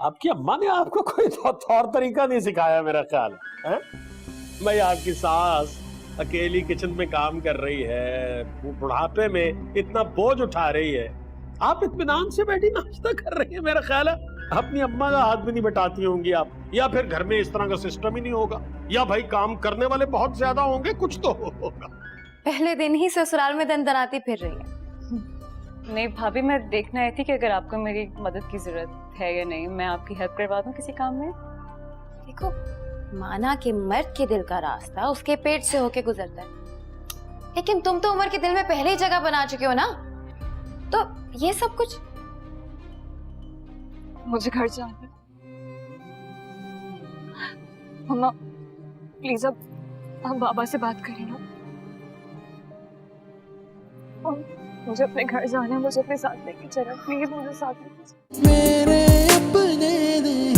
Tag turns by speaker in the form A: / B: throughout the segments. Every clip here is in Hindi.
A: आपकी अम्मा ने आपको कोई तौर तरीका नहीं सिखाया मेरा ख्याल है? भाई आपकी सास अकेली किचन में काम कर रही है, वो बुढ़ापे में इतना बोझ उठा रही है, आप इत्मीनान से बैठी नाश्ता कर रही है। मेरा ख्याल है अपनी अम्मा का हाथ भी नहीं बटाती होंगी आप, या फिर घर में इस तरह का सिस्टम ही नहीं होगा, या भाई काम करने वाले बहुत ज्यादा होंगे, कुछ तो होगा।
B: पहले दिन ही ससुराल में दनदनाती फिर रही है।
C: नहीं भाभी, मैं देखना आई थी कि अगर आपको मेरी मदद की जरूरत है या नहीं, मैं आपकी हेल्प करवा दूं किसी काम में।
B: देखो, माना कि मर्द के दिल का रास्ता उसके पेट से होके गुजरता है, लेकिन तुम तो उमर के दिल में पहले ही जगह बना चुके हो ना, तो ये सब कुछ।
C: मुझे घर जाना है। मम्मा प्लीज अब बाबा से बात करें ना। मुझे अपने घर जाना है, मुझे अपने साथ लेके चलो प्लीज, मुझे साथ लेके
D: मेरे अपने नहीं।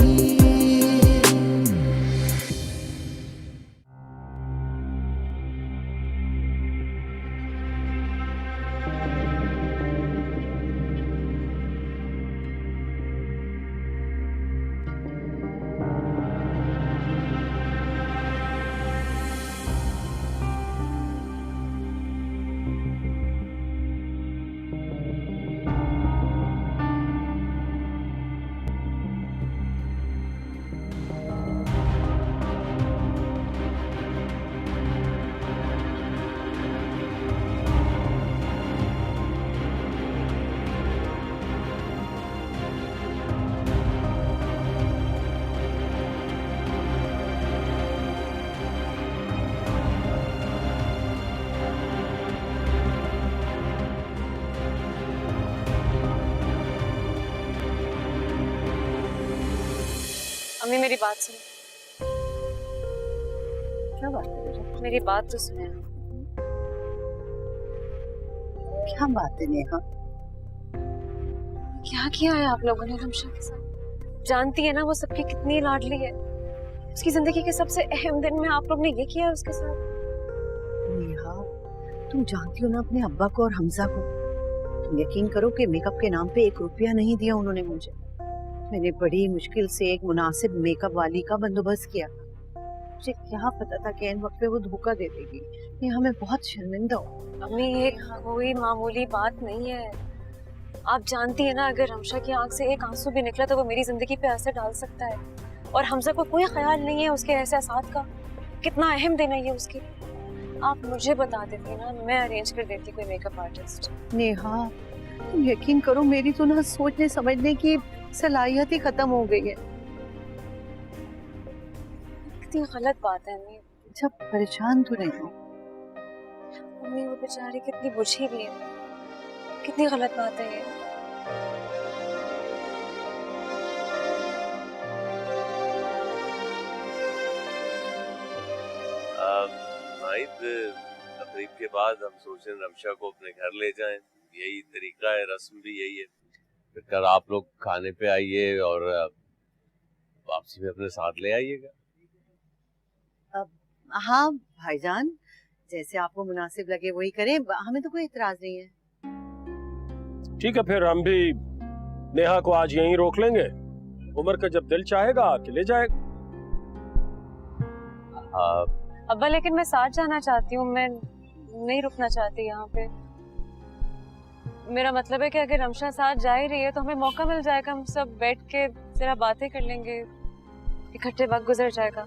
C: अम्मी मेरी बात सुनो।
E: क्या बात है बेटा?
C: मेरी बात तो सुने।
E: क्या बात है नेहा?
C: क्या किया है आप लोगों ने रमशा के साथ? जानती है ना वो सबकी कितनी लाडली है, उसकी जिंदगी के सबसे अहम दिन में आप लोग ने ये किया है उसके साथ।
E: नेहा, तुम जानती हो ना अपने अब्बा को और हमजा को। तुम यकीन करो कि मेकअप के नाम पे 1 रुपया नहीं दिया उन्होंने मुझे। मैंने बड़ी मुश्किल से एक मुनासिब मेकअप वाली का बंदोबस्त किया। मुझे क्या पता था कि इन वक्त पे वो धोखा दे देगी। नेहा, मैं बहुत शर्मिंदा हूँ।
C: अम्मी ये कोई मामूली बात नहीं है। आप जानती है ना, अगर रमशा की आंख से एक आंसू भी निकला तो वो मेरी जिंदगी पे असर डाल सकता है, और हमजा को कोई ख्याल नहीं है उसके एहसासात का। कितना अहम दिन है ये उसके। आप मुझे बता देती ना, मैं अरेंज कर देती कोई मेकअप आर्टिस्ट।
E: नेहा, तुम यकीन करो मेरी तो ना सोचने समझने की सलाहियत ही खत्म हो गई है।
C: कितनी गलत बात है अम्मी।
E: जब परेशान तो नहीं हो।
C: अम्मी वो बेचारी कितनी बुझी भी है, कितनी गलत बात है ये।
F: तकरीब के बाद हम सोचें रमशा को अपने घर ले जाएं, यही तरीका है, रस्म भी यही है। फिर कल आप लोग खाने पे आइए और वापसी में अपने साथ ले आइएगा।
E: हाँ भाईजान, जैसे आपको मुनासिब लगे वही करें, हमें तो कोई इतराज नहीं है।
A: ठीक है, फिर हम भी नेहा को आज यहीं रोक लेंगे। उमर का जब दिल चाहेगा आके ले जाएगा।
C: अब्बा लेकिन मैं साथ जाना चाहती हूँ, मैं नहीं रुकना चाहती यहाँ पे। मेरा मतलब है कि अगर रमशा साथ जा ही रही है तो हमें मौका मिल जाएगा, हम सब बैठ के जरा बातें कर लेंगे, इकट्ठे वक्त गुजर जाएगा।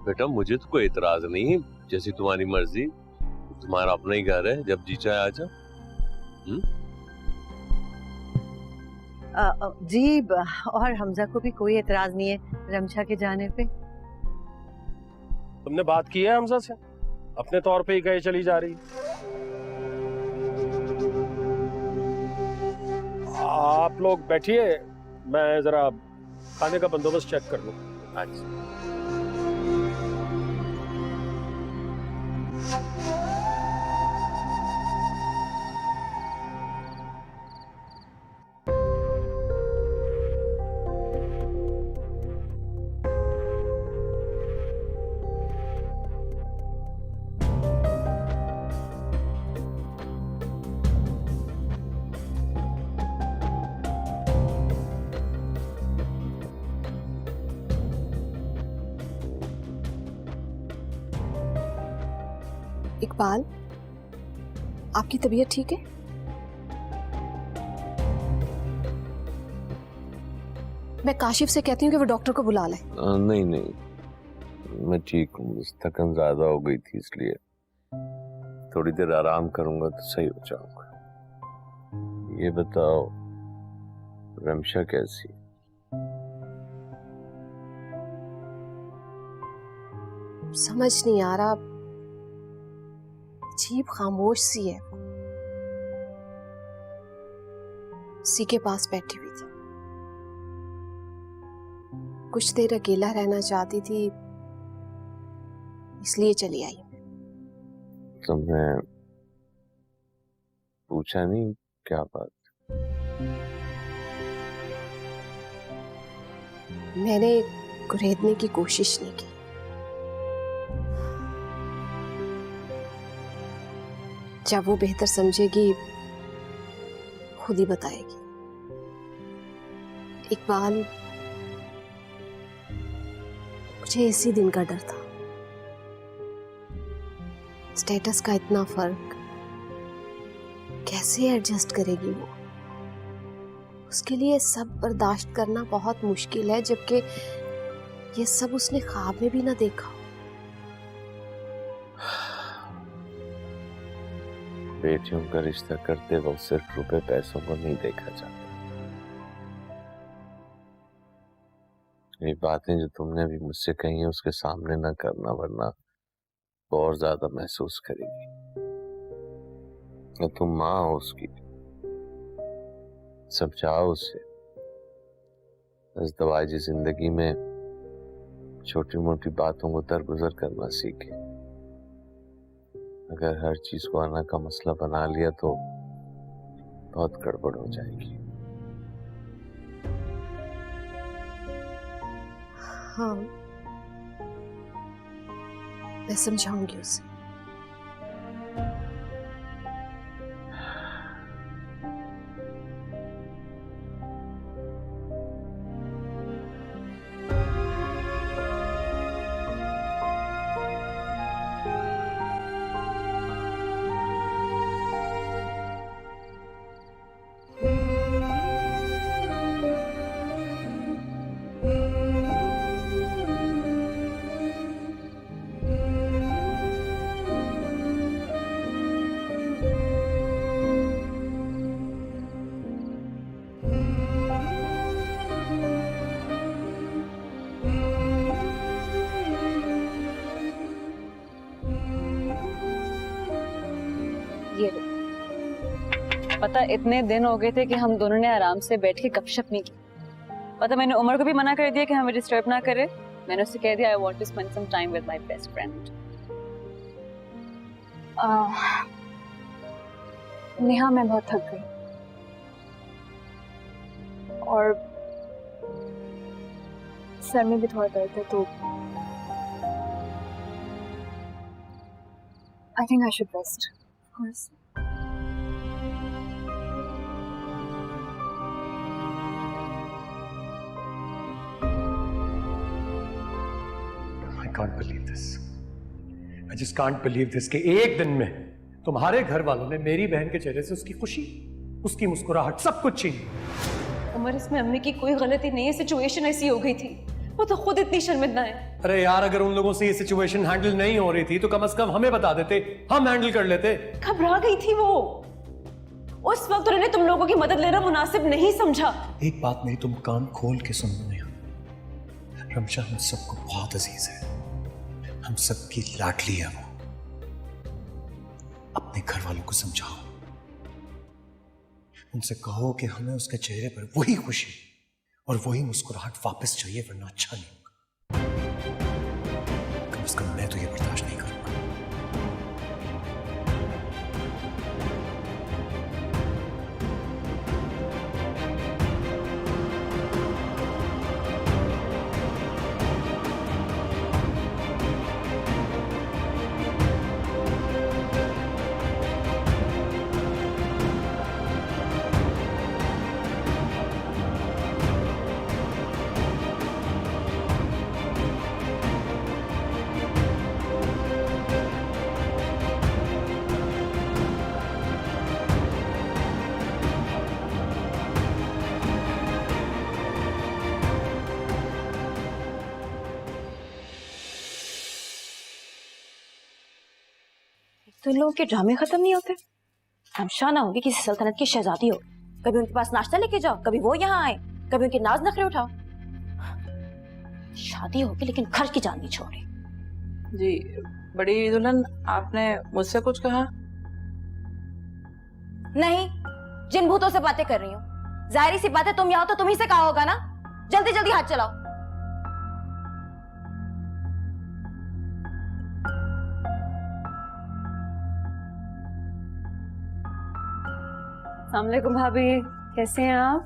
F: बेटा मुझे तो कोई इतराज नहीं, जैसी तुम्हारी मर्जी, तुम्हारा अपना ही घर है, जब जी चाहे आ जाओ।
E: जी, और हमजा को भी कोई एतराज नहीं है रमशा के जाने पे।
A: तुमने बात की है हमजा से? अपने तौर पे ही कहे चली जा रही। आप लोग बैठिए, मैं जरा खाने का बंदोबस्त चेक कर लूं।
F: अच्छा।
G: इकबाल, आपकी तबीयत ठीक है? मैं काशिफ से कहती हूँ कि वो डॉक्टर को बुला ले।
F: नहीं नहीं, मैं ठीक हूँ, बस थकन ज्यादा हो गई थी इसलिए थोड़ी देर आराम करूंगा तो सही हो जाऊंगा। ये बताओ रमशा कैसी?
G: समझ नहीं आ रहा, अजीब खामोश सी है। सी के पास बैठी हुई थी, कुछ देर अकेला रहना चाहती थी, इसलिए चली आई।
F: तुमने पूछा नहीं क्या बात?
G: मैंने कुरेदने की कोशिश नहीं की। जब वो बेहतर समझेगी खुद ही बताएगी। इकबाल, मुझे इसी दिन का डर था। स्टेटस का इतना फर्क, कैसे एडजस्ट करेगी वो? उसके लिए सब बर्दाश्त करना बहुत मुश्किल है, जबकि ये सब उसने ख्वाब में भी ना देखा।
F: बेटियों का रिश्ता करते वक्त सिर्फ रुपए पैसों को नहीं देखा जाता। ये बातें जो तुमने अभी मुझसे कही है उसके सामने ना करना, वरना और ज्यादा महसूस करेगी। और तुम माँ हो उसकी, समझाओ उसे इस दवाई जिंदगी में छोटी मोटी बातों को दरगुजर करना सीखे। अगर हर चीज को आना का मसला बना लिया तो बहुत गड़बड़ हो जाएगी।
G: हाँ, मैं समझाऊंगी उसे।
C: ये लो। पता इतने दिन हो गए थे कि हम दोनों ने आराम से बैठ के गपशप नहीं की। पता मैंने उमर को भी मना कर दिया कि हमें डिस्टर्ब ना करे। मैंने उससे कह दिया I want to spend some time with my best friend. Neha, मैं बहुत थक गई और सर में भी थोड़ा दर्द है, तो I think I should rest. Of course.
H: I can't believe this. I just can't believe this कि एक दिन में तुम्हारे घर वालों ने मेरी बहन के चेहरे से उसकी खुशी, उसकी मुस्कुराहट, सब कुछ छीन लिया।
C: उमर, इसमें अम्मी की कोई गलती नहीं है, सिचुएशन ऐसी हो गई थी। वो तो खुद इतनी शर्मिंदा है।
H: अरे यार, अगर उन लोगों से ये सिचुएशन हैंडल नहीं हो रही थी तो कम से कम हमें बता देते, हम हैंडल कर लेते।
C: घबरा गई थी वो। उस वक्त उन्होंने तुम लोगों की मदद लेना मुनासिब नहीं समझा।
H: एक बात मेरी तुम कान खोल के सुन लो, रमशा हम सबको बहुत अजीज है, हम सबकी लाडली है वो। अपने घर वालों को समझाओ, उनसे कहो कि हमें उसके चेहरे पर वही खुशी और वही मुस्कुराहट वापस चाहिए, वरना अच्छा नहीं होगा। कम से कम मैं तो ये बर्दाश्त नहीं करूंगा।
B: तो इन लोगों के ड्रामे खत्म नहीं होते। हमशा ना होगी किसी सल्तनत की शहजादी हो, कभी उनके पास नाश्ता लेके जाओ, कभी वो यहाँ आए, कभी उनके नाज नखरे उठाओ। शादी होगी लेकिन घर की जान नहीं छोड़ी।
I: जी बड़ी दुल्हन, आपने मुझसे कुछ कहा?
B: नहीं, जिन भूतों से बातें कर रही हूँ। जाहिर सी बात है, तुम यहाँ हो तो तुम ही से कहा होगा ना। जल्दी जल्दी हाथ चलाओ।
C: अस्सलाम वालेकुम भाभी, कैसे हैं आप?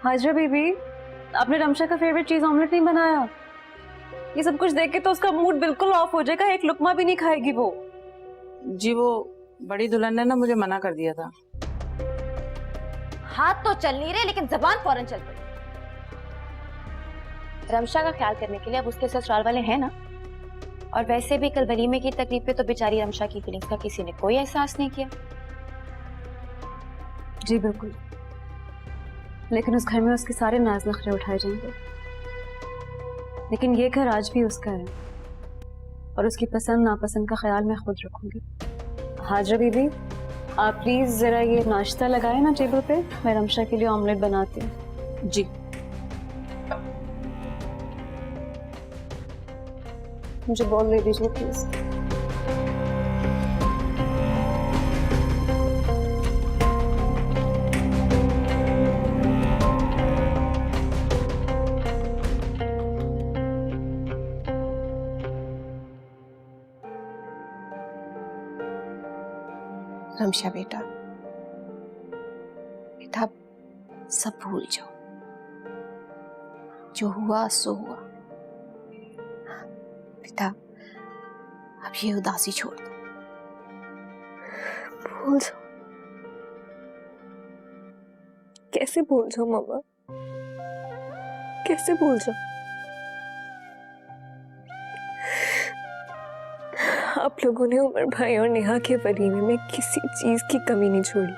C: हाजरा बीबी, आपने रमशा का फेवरेट चीज ऑमलेट नहीं बनाया। ये सब कुछ देख के तो उसका मूड बिल्कुल ऑफ हो जाएगा, एक लुकमा भी नहीं खाएगी वो।
I: जी वो बड़ी दुल्हन ने ना मुझे मना कर दिया था।
B: हाथ तो चल नहीं रहे लेकिन जबान फौरन चल पड़ी। रमशा का ख्याल करने के लिए अब उसके ससुराल वाले हैं ना। और वैसे भी कल वलीमे की तकलीफ पे तो बेचारी रमशा की फीलिंग्स का किसी ने कोई एहसास नहीं किया।
C: जी बिल्कुल, लेकिन उस घर में उसके सारे नाज नखरे उठाए जाएंगे। लेकिन ये घर आज भी उसका है और उसकी पसंद नापसंद का ख्याल मैं खुद रखूंगी। हाजरा बीबी, आप प्लीज जरा ये नाश्ता लगाए ना टेबल पे, मैं रमशा के लिए ऑमलेट बनाती हूँ।
I: जी
C: मुझे बॉल दे दीजिए प्लीज।
G: रमशा बेटा, बेटा सब भूल जाओ, जो हुआ सो हुआ। बेटा अब ये उदासी छोड़ दो।
C: भूल जाओ? कैसे भूल जाओ मम्मा, कैसे भूल जाओ? आप लोगों ने उमर भाई और नेहा के वलीमे में किसी चीज की कमी नहीं छोड़ी।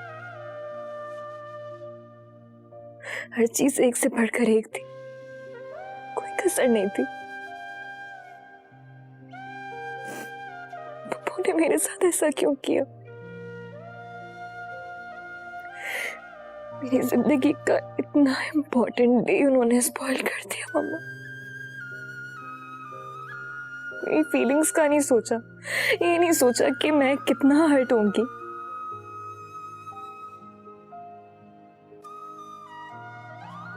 C: हर चीज एक से बढ़कर एक थी, कोई कसर नहीं थी। पप्पू ने मेरे साथ ऐसा क्यों किया? मेरी जिंदगी का इतना इम्पोर्टेंट डे उन्होंने स्पॉइल कर दिया मम्मा। मेरी फीलिंग्स का नहीं सोचा, ये नहीं सोचा कि मैं कितना हर्ट होंगी।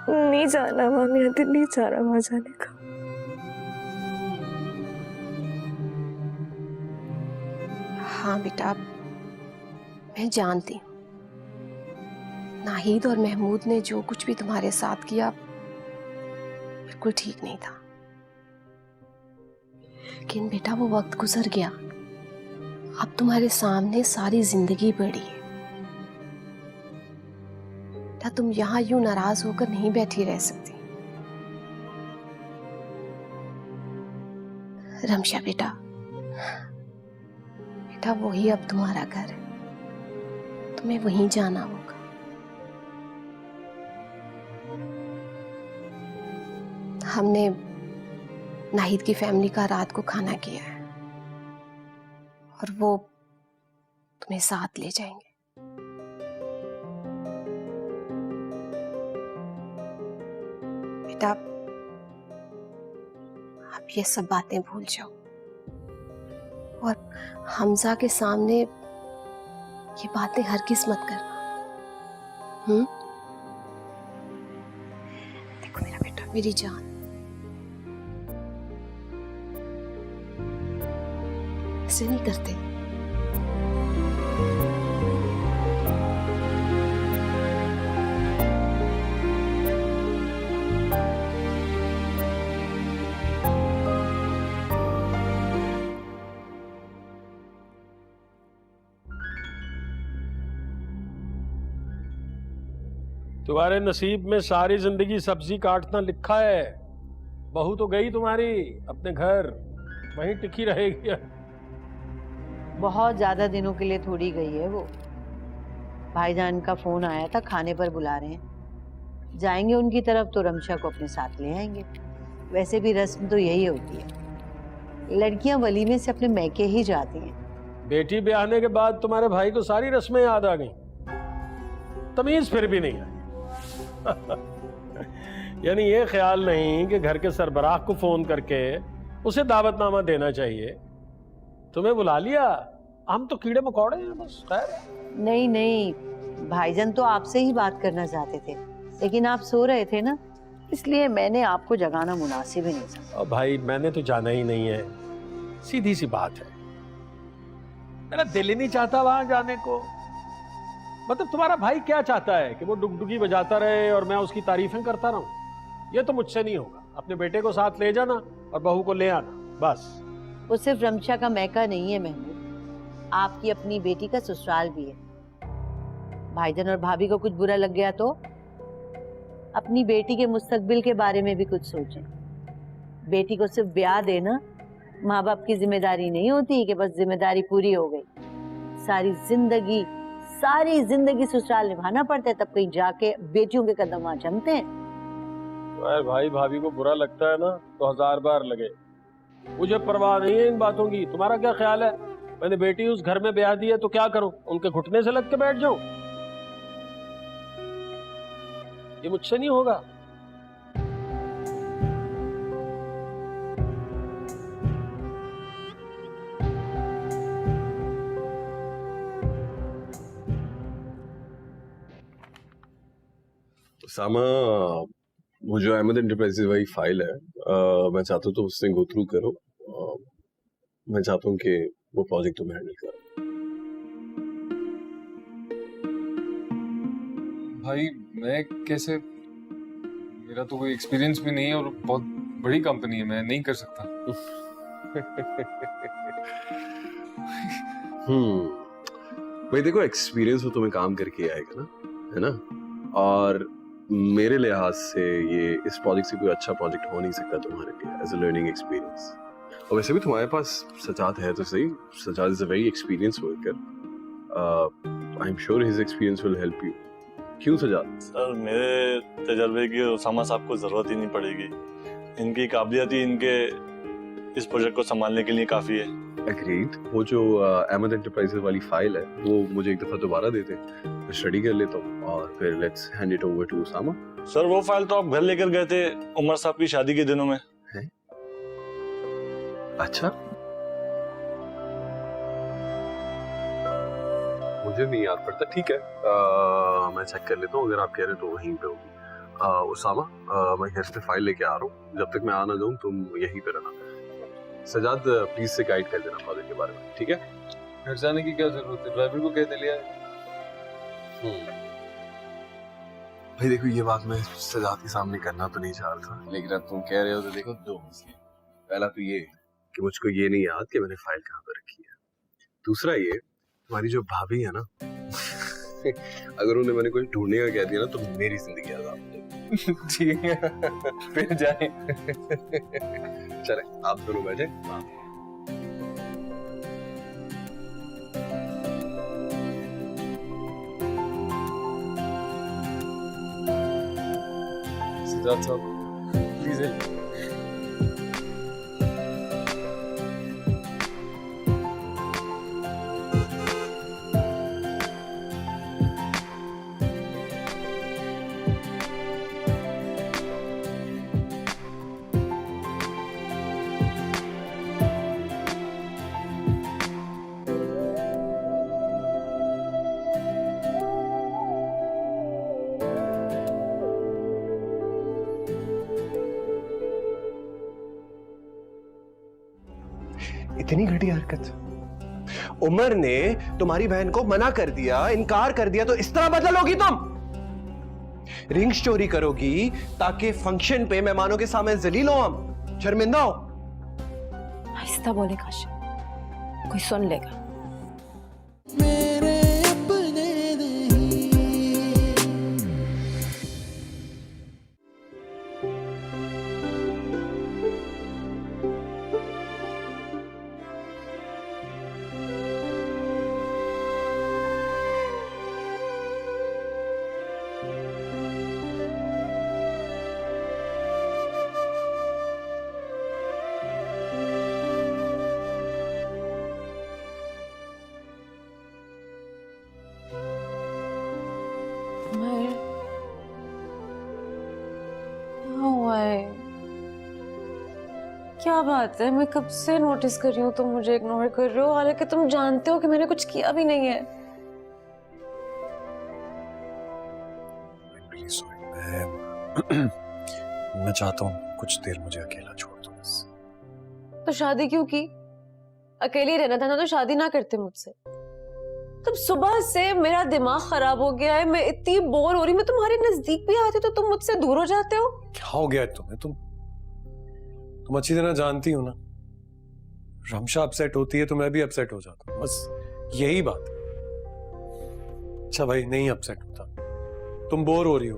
C: नहीं जाना वहां, मेरा दिल नहीं चाह रहा वहां जाने का।
G: हाँ बेटा, मैं जानती हूँ नाहिद और महमूद ने जो कुछ भी तुम्हारे साथ किया बिल्कुल ठीक नहीं था। लेकिन बेटा वो वक्त गुजर गया, अब तुम्हारे सामने सारी जिंदगी पड़ी है। बेटा तुम यहाँ यूं नाराज होकर नहीं बैठी रह सकती। रमशा बेटा, बेटा वही अब तुम्हारा घर है, तुम्हें वहीं जाना होगा। हमने नाहिद की फैमिली का रात को खाना किया है और वो तुम्हें साथ ले जाएंगे। बेटा आप ये सब बातें भूल जाओ और हमजा के सामने ये बातें हरगिज़ मत करना। देखो मेरा बेटा, मेरी जान, ऐसे नहीं करते।
A: तुम्हारे नसीब में सारी जिंदगी सब्जी काटना लिखा है। बहू तो गई तुम्हारी अपने घर, वहीं टिकी रहेगी।
E: बहुत ज्यादा दिनों के लिए थोड़ी गई है वो। भाईजान का फोन आया था, खाने पर बुला रहे हैं। जाएंगे उनकी तरफ तो रमशा को अपने साथ ले आएंगे। वैसे भी रस्म तो यही होती है। लड़कियां वलीमे से अपने मैके ही जाती हैं।
A: बेटी ब्याहने के बाद तुम्हारे भाई को सारी रस्में याद आ गई, तमीज फिर भी नहीं आई। यानी ये ख्याल नहीं कि घर के सरबराह को फोन करके उसे दावतनामा देना चाहिए। तुम्हें बुला लिया, हम तो कीड़े मकोड़े हैं बस। खैर
E: नहीं नहीं, भाईजान तो आपसे ही बात करना चाहते थे, लेकिन आप सो रहे थे ना, इसलिए मैंने आपको जगाना मुनासिब ही नहीं समझा।
A: और भाई मैंने तो जाना ही नहीं है, सीधी सी बात है, मेरा दिल ही नहीं चाहता वहां जाने को। मतलब तुम्हारा भाई क्या चाहता है कि वो डुगडुगी बजाता रहे और मैं उसकी तारीफें करता रहूं? ये तो मुझसे नहीं होगा। अपने बेटे को साथ ले जाना और बहू को ले आना, बस।
E: वो सिर्फ रमशा का मैका नहीं है महमूद, आपकी अपनी बेटी का ससुराल भी है। भाईजान और भाभी को कुछ बुरा लग गया तो अपनी बेटी के मुस्तकबिल के बारे में भी कुछ सोचें। बेटी को सिर्फ ब्याह देना माँ बाप की जिम्मेदारी नहीं होती कि बस जिम्मेदारी पूरी हो गई, सारी जिंदगी ससुराल निभाना पड़ता है, तब कहीं जाके बेटियों के कदम वहां जमते हैं।
A: अरे भाई भाभी को बुरा लगता है ना तो 1000 बार लगे, मुझे परवाह नहीं है इन बातों की। तुम्हारा क्या ख्याल है, मैंने बेटी उस घर में ब्याह दी है तो क्या करूं, उनके घुटने से लग के बैठ जाऊं? ये मुझसे नहीं होगा।
J: सामा, वो जो अहमद एंटरप्राइजेज वाली फाइल है, मैं चाहता हूँ तो उससे गो थ्रू करो। मैं चाहता हूँ कि वो प्रोजेक्ट तुम हैंडल करो।
K: भाई मैं कैसे, मेरा तो कोई एक्सपीरियंस भी नहीं है और बहुत बड़ी कंपनी है, मैं नहीं कर सकता।
J: भाई देखो, एक्सपीरियंस तो तुम्हें काम करके आएगा ना, है ना? और मेरे लिहाज से ये इस प्रोजेक्ट से कोई अच्छा प्रोजेक्ट हो नहीं सकता तुम्हारे लिए एज अ लर्निंग एक्सपीरियंस। और वैसे भी तुम्हारे पास सजाद है तो सही, Sajjad is a very experience worker. I am sure his experience will help you. क्यों सजाद?
L: सर मेरे तजर्बे की उसामा साहब को जरूरत ही नहीं पड़ेगी, इनकी काबिलियत ही इनके इस प्रोजेक्ट को संभालने के लिए काफी है।
J: एग्रीड। वो जो अहमद एंटरप्राइजेज वाली फाइल है वो मुझे एक दफा दोबारा दे दे, स्टडी कर लेता हूँ और फिर let's hand it over to Usama.
L: Sir वो फाइल तो आप घर लेकर गए थे उमर साहब की शादी के दिनों में।
J: है? अच्छा, मुझे नहीं याद पड़ता। ठीक है, मैं चेक कर लेता हूँ, अगर आप कह रहे तो वहीं पे होगी। उसामा, मैं घर से फाइल लेके आ रहा हूँ, जब तक मैं आ ना जाऊँ तुम यहीं पे रहना। सजाद प्लीज से गाइड कर देना प्रोजेक्ट के बारे में, ठीक है?
K: घर जाने की क्या जरूरत है, ड्राइवर को कह दे लिया है।
J: भाई देखो, ये बात मैं सजाद के सामने करना तो नहीं चाह रहा था, लेकिन अब तुम कह रहे हो तो देखो दो मसले। पहला तो ये कि मुझको ये नहीं याद कि मैंने फाइल कहाँ पर रखी है। दूसरा ये, तुम्हारी जो भाभी है ना, अगर उन्हें मैंने कुछ ढूंढने का कह दिया ना तो मेरी जिंदगी आजाद हो जाएगी।
K: ठीक है, फिर जाए।
J: चले आप दोनों बैठे। हाँ।
K: सिद्धार्थ साहब प्लीज हेल्प।
M: इतनी घटिया हरकत। उमर ने तुम्हारी बहन को मना कर दिया, इनकार कर दिया, तो इस तरह बदलोगी तुम? रिंग चोरी करोगी ताकि फंक्शन पे मेहमानों के सामने जलील हो, हम शर्मिंदा हो।
B: आहिस्ता बोले काशिफ, कोई सुन लेगा।
D: मेरे अपने नहीं।
C: क्या बात है, मैं कब से नोटिस कर रही हूँ तुम मुझे इग्नोर कर रहे हो, हालांकि तुम जानते हो कि मैंने कुछ किया भी नहीं है।
H: मैं चाहता हूँ कुछ देर मुझे अकेला छोड़ दो बस।
C: तो शादी क्यों की? अकेले रहना था ना तो शादी ना करते मुझसे। तब सुबह से मेरा दिमाग खराब हो गया है, मैं इतनी बोर हो रही, मैं तुम्हारे नजदीक भी आती तो तुम मुझसे दूर हो जाते हो।
H: क्या हो गया है तुम्हें? तुम अच्छी तरह जानती हो ना, रमशा अपसेट होती है तो मैं भी अपसेट हो जाता हूँ, बस यही बात है। अच्छा भाई, नहीं अपसेट होता, तुम बोर हो रही हो।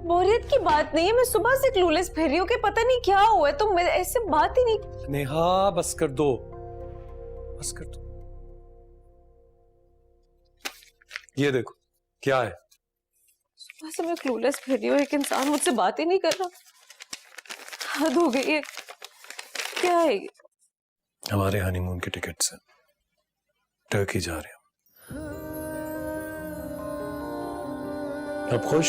C: बोरियत की बात नहीं है, मैं सुबह से क्लूलेस फिर रही हूँ कि पता नहीं क्या हुआ है, तुम ऐसे बात ही नहीं।
H: नेहा बस कर दो, बस कर दो। ये देखो क्या है।
C: सुबह से मैं क्लूलेस फिर रही हूँ, एक इंसान मुझसे बात ही नहीं कर रहा। हद हो गई है। क्या है ये?
H: हमारे हनीमून के टिकट्स हैं, टर्की जा रहे हैं। अब खुश?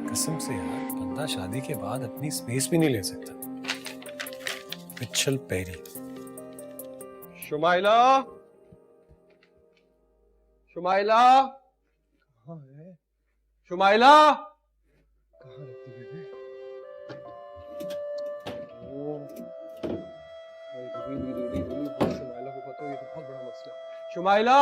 H: कसम से यार, बंदा शादी के बाद अपनी स्पेस भी नहीं ले सकता। पिछल पैरी।
M: शुमाइला, शुमाइला कहाँ है? शुमाइला कहाँ रहती बेबी? शुमाइला को पता हो, ये तो बहुत बड़ा मसला है। शुमाइला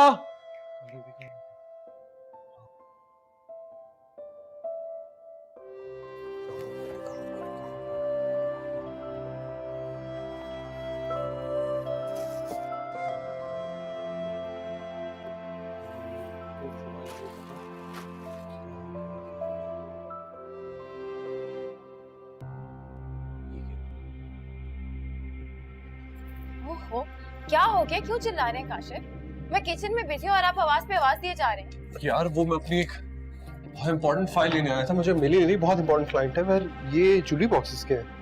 B: ओहो, क्या हो गया? क्यों चिल्ला रहे हैं काशिफ? मैं किचन में बिजी हूँ और आप आवाज पे आवाज दिए जा रहे हैं।
M: यार, वो मैं अपनी एक बहुत इंपॉर्टेंट फाइल लेने आया था, मुझे मिली नहीं, बहुत इंपॉर्टेंट क्लाइंट है। पर ये जूली बॉक्सेस के हैं।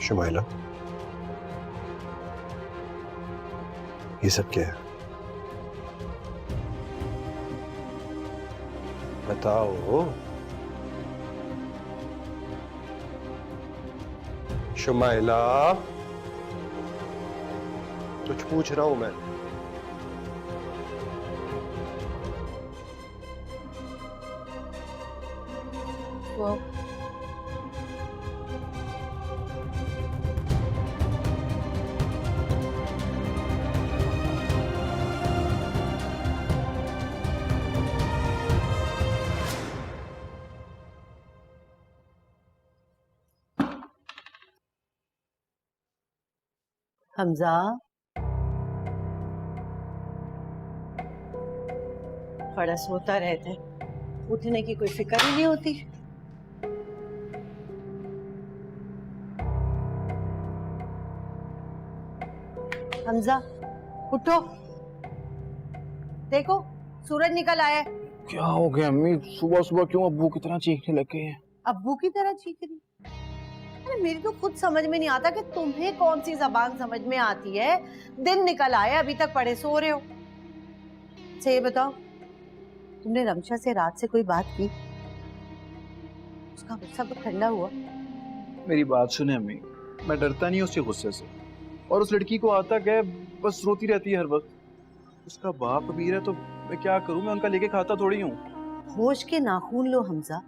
M: शुमाइला, ये सब क्या है? बताओ। शुमाइला, कुछ पूछ रहा हूं मैं।
E: वो हमजा, बड़ा सोता रहता है, उठने की कोई फिक्र ही नहीं होती। हमजा उठो, देखो सूरज निकल आया है।
N: क्या हो गया अम्मी? सुबह सुबह क्यों अब्बू की तरह चीखने लगे हैं?
E: अब्बू की तरह चीख रही? अरे मेरी तो खुद समझ में नहीं आता कि तुम्हें कौन सी जबान समझ में आती है। दिन निकल आया, अभी तक पड़े सो रहे हो। अच्छा ये बताओ, तुमने रमशा से रात से कोई बात की? उसका गुस्सा तो ठंडा हुआ?
N: मेरी बात सुने अम्मी, मैं डरता नहीं उसके गुस्से से, और उस लड़की को आता क्या है, बस रोती रहती है हर वक्त। उसका बाप अमीर है तो मैं क्या करूं, मैं उनका लेके खाता थोड़ी हूँ।
E: होश के नाखून लो हमजा,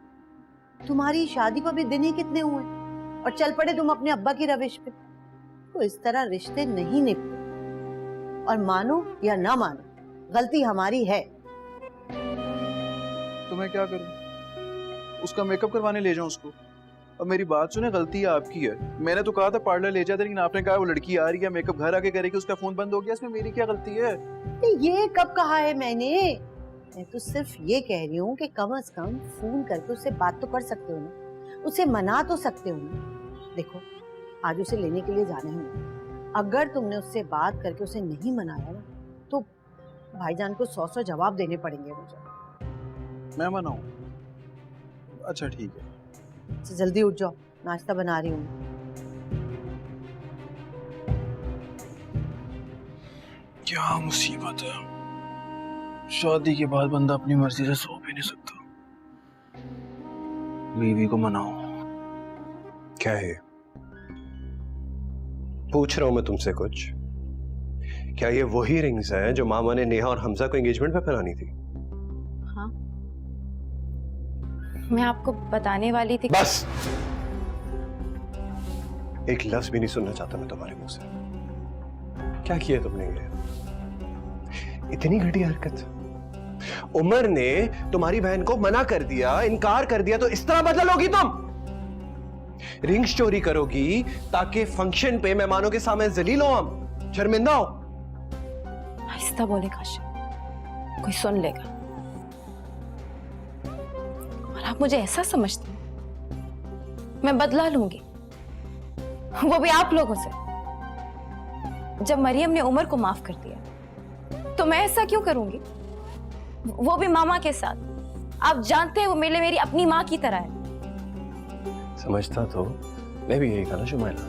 E: तुम्हारी शादी को भी दिन ही कितने हुए और चल पड़े तुम अपने अब्बा की रविश पे। तो इस तरह रिश्ते नहीं निभते, और मानो या ना मानो, गलती हमारी है।
N: तो मैं क्या करूं? उसका मेकअप करवाने ले जाऊं उसको? अब मेरी बात सुने, गलती आपकी है। मैंने तो कहा था पार्लर ले जाते, लेकिन आपने कहा वो लड़की आ रही है, मेकअप घर आके करेगी, उसका फोन बंद हो गया। इसमें मेरी क्या गलती है?
E: ये कब कहा है मैंने? मैं तो सिर्फ ये कह रही हूँ कि कम से कम फोन करके उससे बात तो कर सकते हो ना, उसे मना तो सकते हो ना। देखो आज उसे लेने के लिए जाना है, अगर तुमने उससे बात करके उसे नहीं मनाया ना, तो भाईजान को 100 जवाब देने पड़ेंगे मुझे।
N: मैं मनाऊं? अच्छा ठीक है।
E: तो जल्दी उठ जाओ, नाश्ता बना रही हूँ।
N: क्या मुसीबत है, शादी के बाद बंदा अपनी मर्जी से सो भी नहीं सकता। बीवी को मनाओ।
M: क्या है? पूछ रहा हूं मैं तुमसे कुछ। क्या ये वही रिंग्स हैं जो मामा ने नेहा और हमजा को एंगेजमेंट पे पहनानी थी?
B: हाँ, मैं आपको बताने वाली थी।
M: बस एक लफ्ज भी नहीं सुनना चाहता मैं तुम्हारे मुंह से। क्या किया तुमने ये? इतनी घटिया हरकत। उमर ने तुम्हारी बहन को मना कर दिया, इनकार कर दिया, तो इस तरह बदला लोगी तुम? रिंग्स चोरी करोगी ताकि फंक्शन पे मेहमानों के सामने जलील हो, हम शर्मिंदा हो।
B: आहिस्ता बोले काशिफ, कोई सुन लेगा। और आप मुझे ऐसा समझते हैं मैं बदला लूंगी, वो भी आप लोगों से? जब मरियम ने उमर को माफ कर दिया तो मैं ऐसा क्यों करूंगी, वो भी मामा के साथ? आप जानते हैं वो मेरी अपनी माँ की तरह है।
M: समझता तो मैं भी यही था ना शुमाइला,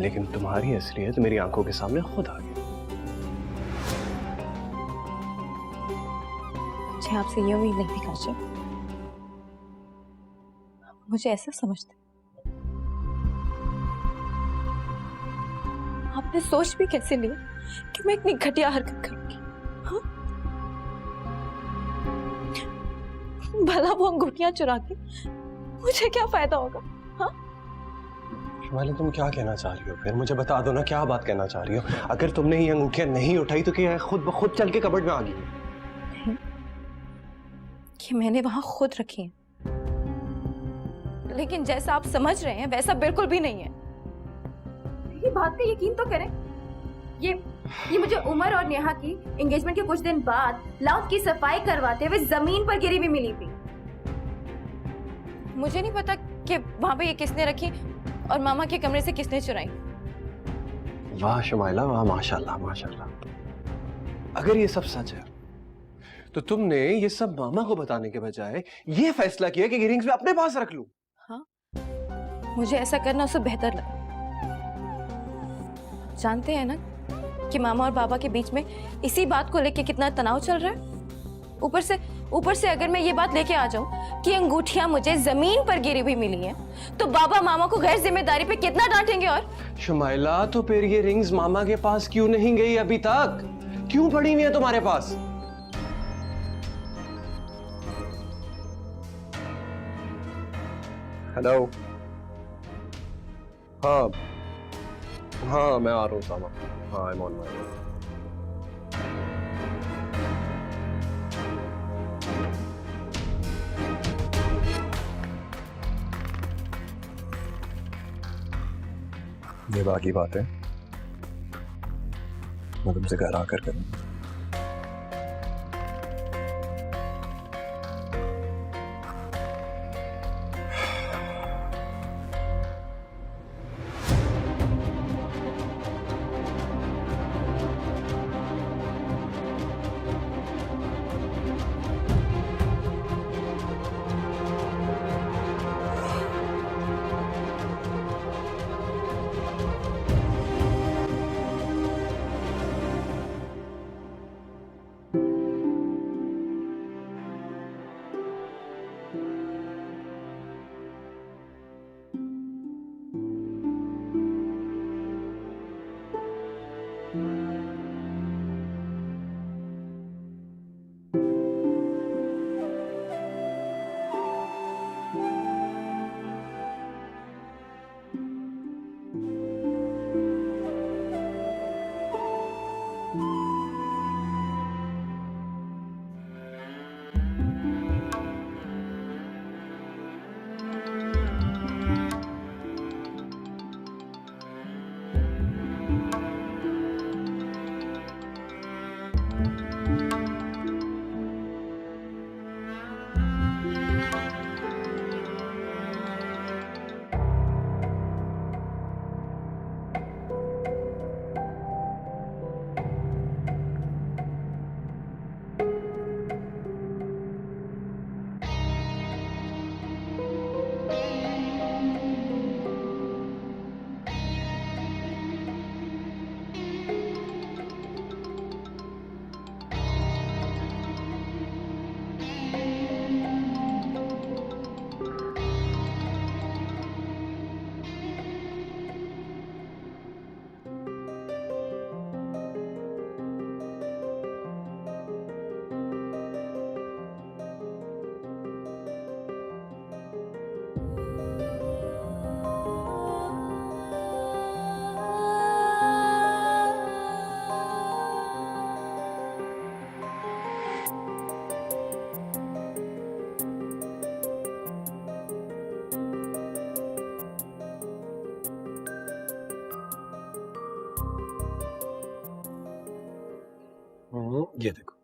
M: लेकिन तुम्हारी असलियत मेरी आंखों के सामने खुद आ गई।
B: मुझे आपसे ये उम्मीद नहीं थी काशिफ, मुझे ऐसा समझते। आपने सोच भी कैसे लिया कि मैं इतनी घटिया हरकत करूंगी? हाँ? भला वो अंगूठियां चुरा के मुझे क्या फायदा होगा? हाँ?
M: शुमाइला तुम क्या कहना चाह रही हो? फिर मुझे बता दो ना, क्या बात कहना चाह रही हो? अगर तुमने ये अंगूठियां नहीं उठाई तो क्या खुद ब खुद चल के कबर्ड में आ गई?
B: कि मैंने वहां खुद रखी है, लेकिन जैसा आप समझ रहे हैं वैसा बिल्कुल भी नहीं है। मेरी बात का यकीन तो करें, ये मुझे उमर और नेहा की एंगेजमेंट के कुछ दिन बाद लाउंज की सफाई करवाते हुए जमीन पर गिरी हुई मिली थी। मुझे नहीं पता कि वहां पे ये किसने रखी और मामा के कमरे से किसने चुराई।
M: वाह शुमाइला वाह, माशाल्लाह माशाल्लाह। अगर ये सब सच है तो तुमने ये सब मामा को बताने के बजाय ये फैसला किया कि रिंग्स में अपने पास रख लूं।
B: हाँ, मुझे ऐसा करना उससे बेहतर लगा। जानते हैं ना कि मामा और बाबा के बीच में इसी बात को लेके कितना तनाव चल रहा है। ऊपर से अगर मैं ये बात लेके आ जाऊं कि अंगूठियां मुझे जमीन पर गिरी हुई मिली हैं, तो बाबा मामा को गैर जिम्मेदारी पे कितना डांटेंगे। और
M: शुमाइला तो फिर ये रिंग्स मामा के पास क्यों नहीं गई अभी तक? क्यों पड़ी हुई है तुम्हारे पास? हेलो, हाँ मैं आ रहा हूँ सामा। हाँ I am on my way.
N: ये बाकी बात है मैं तुमसे घर आकर करूंगा।
H: ये देखो।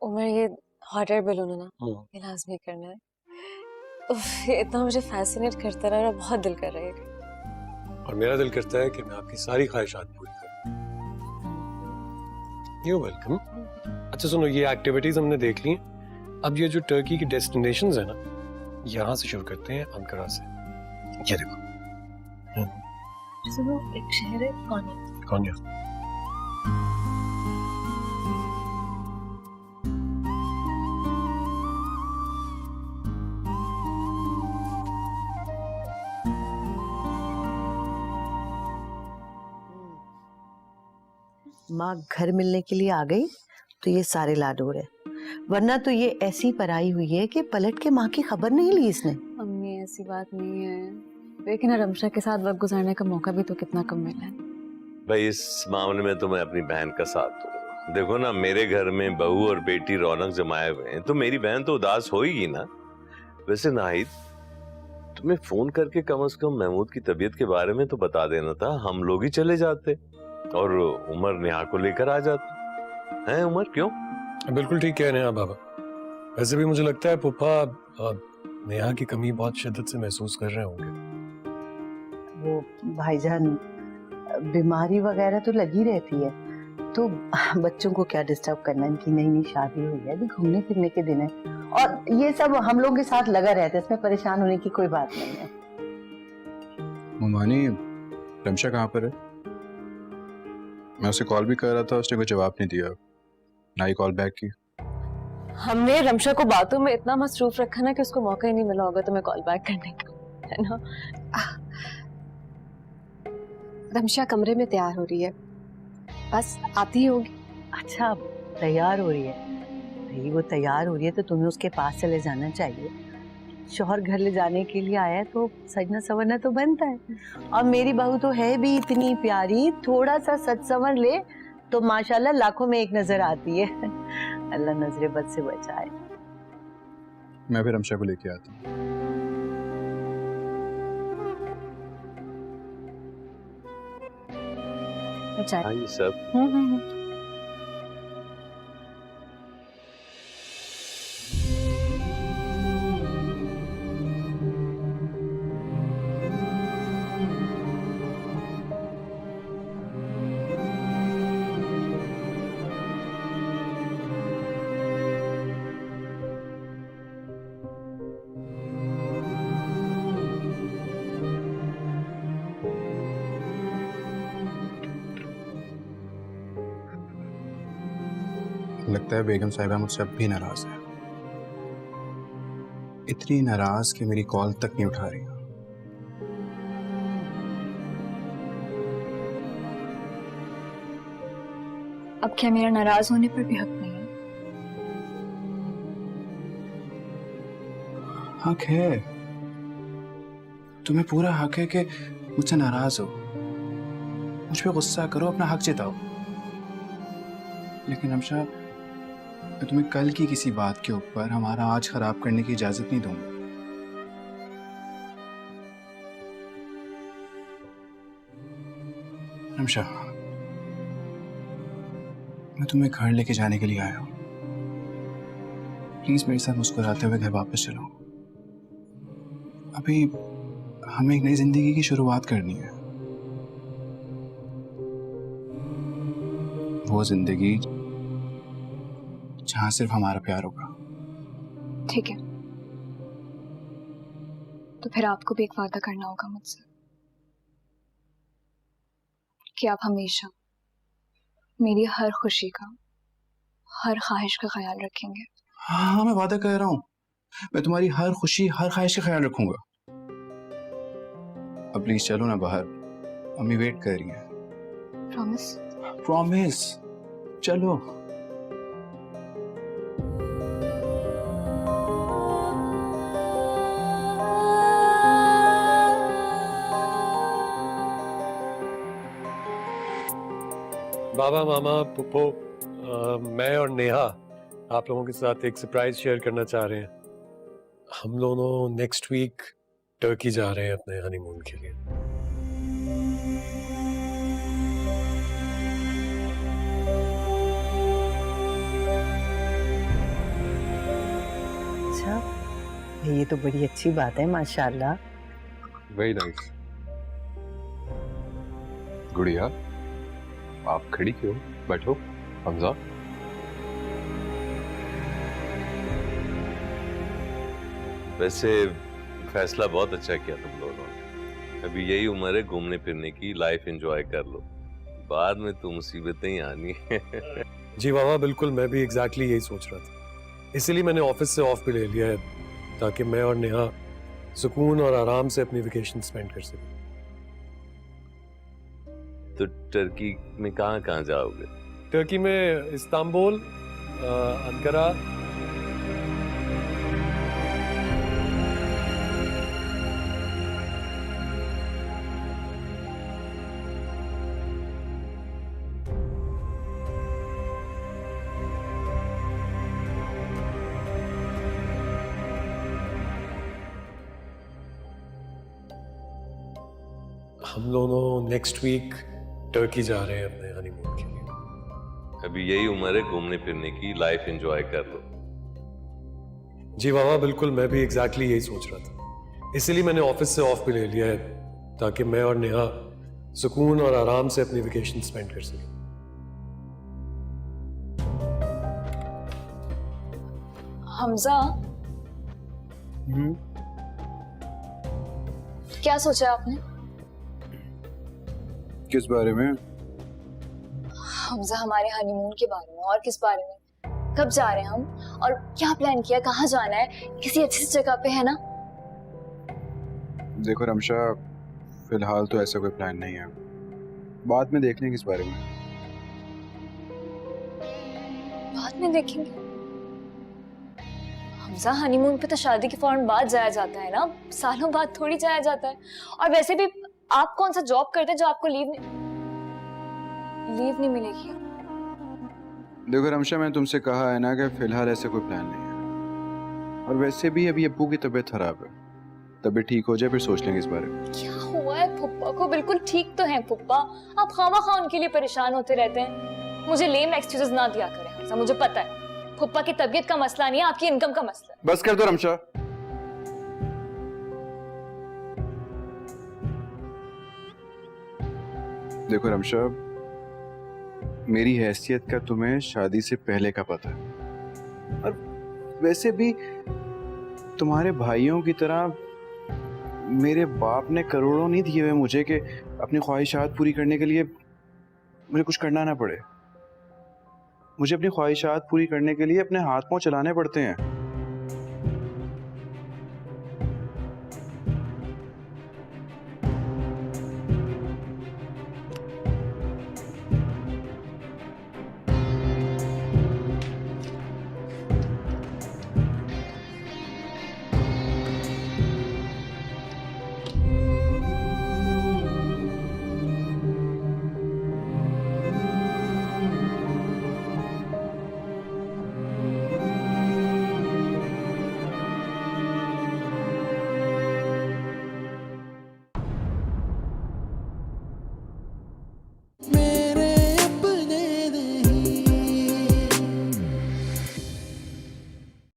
C: उमर, ये हॉट एयर बलून है ना, ये लाजमी करना है। उफ, ये इतना मुझे फैसिनेट करता रहा, मेरा बहुत दिल कर रहा है।
H: और मेरा दिल करता है कि मैं आपकी सारी ख्वाहिशात पूरी करूं। You welcome. अच्छा सुनो, ये एक्टिविटीज हमने देख ली हैं। अब ये जो टर्की की डेस्टिनेशंस है ना, यहाँ से शुरू करते हैं, अंकारा से। ये देखो।
C: सुनो, एक शहर है कोन्या।
H: कोन्या।
E: माँ घर मिलने के लिए आ गई तो ये सारे लाड हो रहे, वरना तो ये ऐसी पराई हुई है कि पलट के माँ की खबर नहीं ली इसने।
C: अम्मी, ऐसी बात नहीं है, लेकिन रमशा के साथ वक्त गुजारने का मौका भी तो कितना कम मिला है।
F: भाई इस मामले में तो मैं अपनी बहन का साथ दूंगा। देखो ना, मेरे घर में बहू और बेटी रौनक जमाए हुए हैं, तो मेरी बहन तो उदास होगी ना। वैसे नाहिद, तुम्हें फोन करके कम से कम महमूद की तबीयत के बारे में तो बता देना था, हम लोग ही चले जाते और उमर नेहा को लेकर आ जाते हैं। उमर क्यों?
H: बिल्कुल ठीक कह रहे हैं आप बाबा। वैसे भी मुझे लगता है पुप्पा नेहा की कमी बहुत शिद्दत से महसूस कर रहे होंगे।
E: वो भाईजान, बीमारी वगैरह तो लगी रहती है, तो बच्चों को क्या डिस्टर्ब करना, इनकी नई नई शादी हुई है, अभी घूमने फिरने के दिन है, और ये सब हम लोगों के साथ लगा रहता है, इसमें परेशान होने की कोई बात नहीं है।
N: ममानी, रमशा कहाँ पर है? मैं उसे कॉल भी कर रहा था, उसने कोई जवाब नहीं दिया, ना ही कॉल बैक की।
C: हमने रमशा को बातों में इतना मसरूफ रखा ना कि उसको मौका ही नहीं मिला होगा तुम्हें कॉल बैक करने का, है ना?
G: रमशा कमरे में तैयार हो रही है, बस आती ही होगी।
E: अच्छा, तैयार हो रही है? भाई वो तैयार हो रही है तो तुम्हें उसके पास चले जाना चाहिए। शौहर घर ले जाने के लिए आया है तो सजना संवरना तो बनता है, और मेरी बहू तो है भी इतनी प्यारी, थोड़ा सा सच संवर ले तो माशाल्लाह लाखों में एक नजर आती है। अल्लाह नजरे बद से बचाए।
N: मैं भी रमशा को लेके आता हूँ।
F: हाँ, ये सब
N: लगता है बेगम साहिबा मुझसे अब भी नाराज है, इतनी नाराज कि मेरी कॉल तक नहीं उठा रही।
B: अब क्या मेरा नाराज होने पर भी हक नहीं है?
N: हक है, तुम्हें पूरा हक है कि मुझसे नाराज हो, मुझ पे गुस्सा करो, अपना हक जताओ। लेकिन रमशा, मैं तुम्हें कल की किसी बात के ऊपर हमारा आज खराब करने की इजाजत नहीं दूंगा। रमशा, मैं तुम्हें घर लेके जाने के लिए आया हूं, प्लीज मेरे साथ मुस्कुराते हुए घर वापस चलो। अभी हमें एक नई जिंदगी की शुरुआत करनी है, वो जिंदगी जहां सिर्फ हमारा प्यार होगा।
B: ठीक है, तो फिर आपको भी एक वादा करना होगा मुझसे कि आप हमेशा मेरी हर खुशी का, हर ख्वाहिश का ख्याल रखेंगे।
N: हाँ, मैं वादा कर रहा हूँ, मैं तुम्हारी हर खुशी, हर ख्वाहिश का ख्याल रखूंगा। अब प्लीज चलो ना बाहर, अम्मी वेट कर रही हैं।
B: प्रॉमिस?
N: प्रॉमिस, चलो।
H: बाबा, मामा, पुप्पो, मैं और नेहा आप लोगों के साथ एक सरप्राइज शेयर करना चाह रहे हैं। हम दोनों नेक्स्ट वीक टर्की जा रहे हैं अपने हनीमून के लिए।
E: अच्छा, ये तो बड़ी अच्छी बात है माशाल्लाह।
J: Very nice. गुड़िया, आप खड़ी क्यों? बैठो। हमजा,
F: वैसे फैसला बहुत अच्छा किया तुम लोगों ने। अभी यही उम्र है घूमने फिरने की, लाइफ एंजॉय कर लो, बाद में तो मुसीबतें ही आनी है।
H: जी बाबा, बिल्कुल मैं भी एग्जैक्टली यही सोच रहा था। इसीलिए मैंने ऑफिस से ऑफ भी ले लिया है, ताकि मैं और नेहा सुकून और आराम से अपनी वेकेशन स्पेंड कर सकें।
F: तो टर्की में कहाँ जाओगे?
H: टर्की में इस्तांबुल, अंकारा। हम दोनों नेक्स्ट वीक टर्की जा रहे हैं अपने हनीमून के लिए।
F: अभी यही उम्र है घूमने फिरने की, लाइफ एंजॉय कर लो।
H: जी बाबा, बिल्कुल मैं भी एग्जैक्टली यही सोच रहा था। इसीलिए मैंने ऑफिस से ऑफ भी ले लिया है, ताकि मैं और नेहा सुकून और आराम से अपनी वेकेशन स्पेंड कर सकें।
C: हमजा, क्या सोचा आपने?
N: किस बारे में?
C: हमजा, हमारे हनीमून के बारे में। और किस बारे में? कब जा रहे हैं हम, और क्या प्लान किया, कहाँ जाना है? किसी अच्छी सी जगह पे, है ना?
N: देखो रमशा, फिलहाल तो ऐसा कोई प्लान नहीं है, बाद में देख लेंगे इस बारे में।
C: बाद में देखेंगे? हमजा, हनीमून पे तो शादी के फौरन बाद जाया जाता है ना, सालों बाद थोड़ी जाया जाता है। और वैसे भी आप कौन सा जॉब करते हैं जो आपको लीव नहीं मिलेगी?
N: देखो रमशा, मैंने तुमसे कहा है ना कि फिलहाल ऐसे कोई प्लान नहीं है, और वैसे भी अभी अब्बू की तबीयत खराब है, तबीयत ठीक हो जाए फिर सोच लेंगे इस बारे में।
C: क्या हुआ है फुप्पा को? बिल्कुल ठीक तो है फुप्पा, आप खामा उनके लिए परेशान होते रहते हैं। मुझे लेम एक्सक्यूजेस ना दिया करें हमजा, मुझे पता है फुप्पा की तबीयत का मसला नहीं है, आपकी इनकम का मसला है।
N: बस कर दो रमशा। देखो रमशा, मेरी हैसियत का तुम्हें शादी से पहले का पता है, और वैसे भी तुम्हारे भाइयों की तरह मेरे बाप ने करोड़ों नहीं दिए हुए मुझे कि अपनी ख्वाहिशात पूरी करने के लिए मुझे कुछ करना ना पड़े। मुझे अपनी ख्वाहिशात पूरी करने के लिए अपने हाथ पांव चलाने पड़ते हैं।